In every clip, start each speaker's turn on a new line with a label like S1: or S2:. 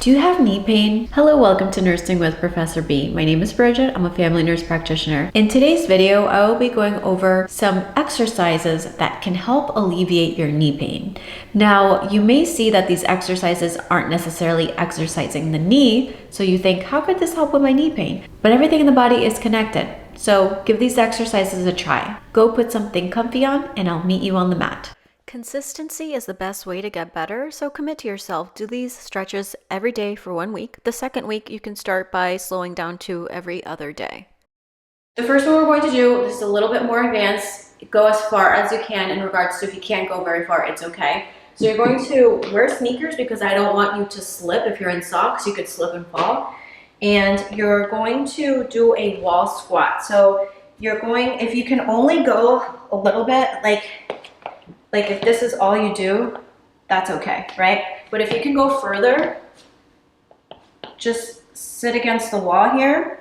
S1: Do you have knee pain? Hello, welcome to Nursing with Professor B. My name is Bridget. I'm a family nurse practitioner. In today's video, I will be going over some exercises that can help alleviate your knee pain. Now, you may see that these exercises aren't necessarily exercising the knee, so you think, how could this help with my knee pain? But everything in the body is connected. So give these exercises a try. Go put something comfy on and I'll meet you on the mat. Consistency is the best way to get better, so commit to yourself. Do these stretches every day for 1 week. The second week, you can start by slowing down to every other day. The first one we're going to do is a little bit more advanced. Go as far as you can in regards to if you can't go very far, it's okay. So you're going to wear sneakers because I don't want you to slip. If you're in socks, you could slip and fall. And you're going to do a wall squat. So you're going, if you can only go a little bit, like if this is all you do, that's okay, right? But if you can go further, just sit against the wall here.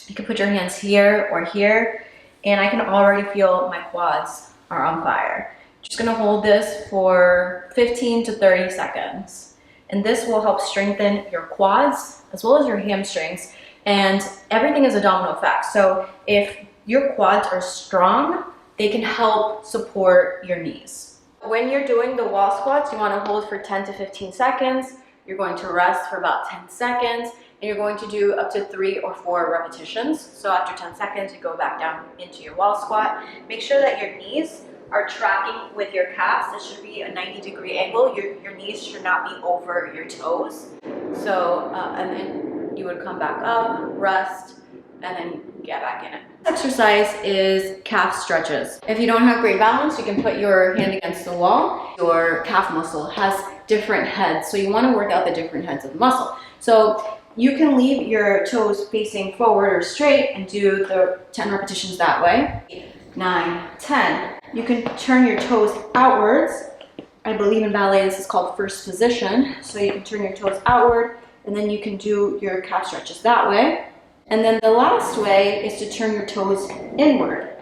S1: You can put your hands here or here, and I can already feel my quads are on fire. Just gonna hold this for 15 to 30 seconds. And this will help strengthen your quads as well as your hamstrings. And everything is a domino effect. So if your quads are strong, they can help support your knees. When you're doing the wall squats, you want to hold for 10 to 15 seconds. You're going to rest for about 10 seconds, and you're going to do up to 3 or 4 repetitions. So after 10 seconds, you go back down into your wall squat. Make sure that your knees are tracking with your calves. It should be a 90-degree angle. Your knees should not be over your toes. So, and then you would come back up, rest, and then get back in it. Exercise is calf stretches. If you don't have great balance, you can put your hand against the wall. Your calf muscle has different heads, so you want to work out the different heads of the muscle. So you can leave your toes facing forward or straight and do the 10 repetitions that way. 8, 9, 10. You can turn your toes outwards. I believe in ballet this is called first position. So you can turn your toes outward, and then you can do your calf stretches that way. And then the last way is to turn your toes inward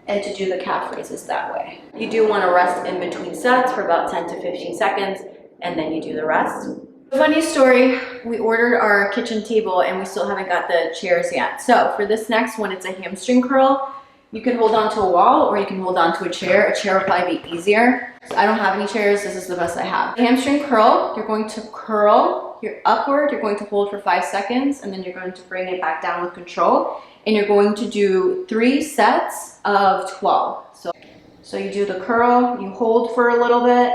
S1: and to do the calf raises that way. You do want to rest in between sets for about 10 to 15 seconds, and then you do the rest. Funny story, we ordered our kitchen table and we still haven't got the chairs yet. So for this next one, it's a hamstring curl. You can hold on to a wall or you can hold on to a chair. A chair will probably be easier. So I don't have any chairs, this is the best I have. The hamstring curl, you're going to curl. You're upward, you're going to hold for 5 seconds, and then you're going to bring it back down with control. And you're going to do 3 sets of 12. So you do the curl, you hold for a little bit,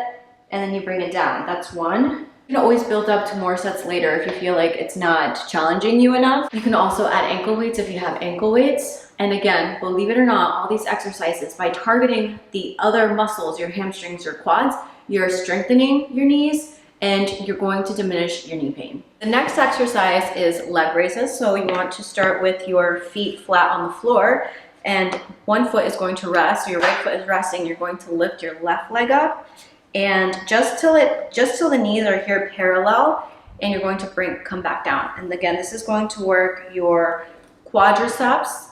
S1: and then you bring it down. That's 1. You can always build up to more sets later if you feel like it's not challenging you enough. You can also add ankle weights if you have ankle weights. And again, believe it or not, all these exercises, by targeting the other muscles, your hamstrings, your quads, you're strengthening your knees, and you're going to diminish your knee pain. The next exercise is leg raises. So you want to start with your feet flat on the floor, and one foot is going to rest. So your right foot is resting. You're going to lift your left leg up, and just till the knees are here parallel, and you're going to come back down. And again, this is going to work your quadriceps,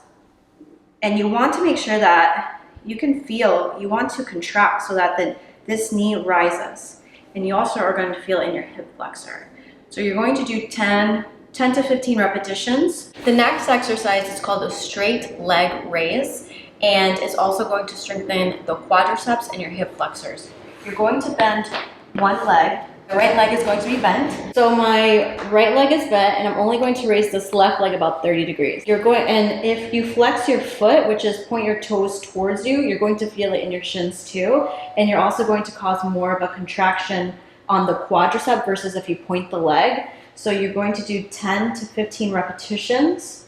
S1: and you want to make sure that you can feel, you want to contract so that this knee rises. And you also are going to feel it in your hip flexor. So you're going to do 10 to 15 repetitions. The next exercise is called a straight leg raise, and it's also going to strengthen the quadriceps and your hip flexors. You're going to bend one leg. The right leg is going to be bent. So my right leg is bent, and I'm only going to raise this left leg about 30 degrees. And if you flex your foot, which is point your toes towards you, you're going to feel it in your shins too. And you're also going to cause more of a contraction on the quadricep versus if you point the leg. So you're going to do 10 to 15 repetitions.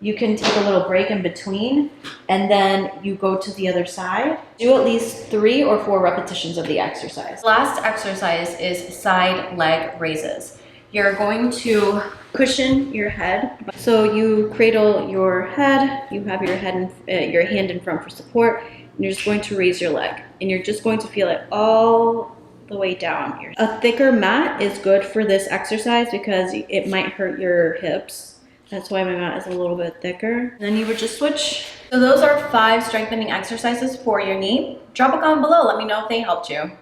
S1: You can take a little break in between, and then you go to the other side. Do at least 3 or 4 repetitions of the exercise. Last exercise is side leg raises. You're going to cushion your head. So you cradle your head, you have your head your hand in front for support, and you're just going to raise your leg. And you're just going to feel it all the way down. A thicker mat is good for this exercise because it might hurt your hips. That's why my mat is a little bit thicker. Then you would just switch. So those are 5 strengthening exercises for your knee. Drop a comment below, let me know if they helped you.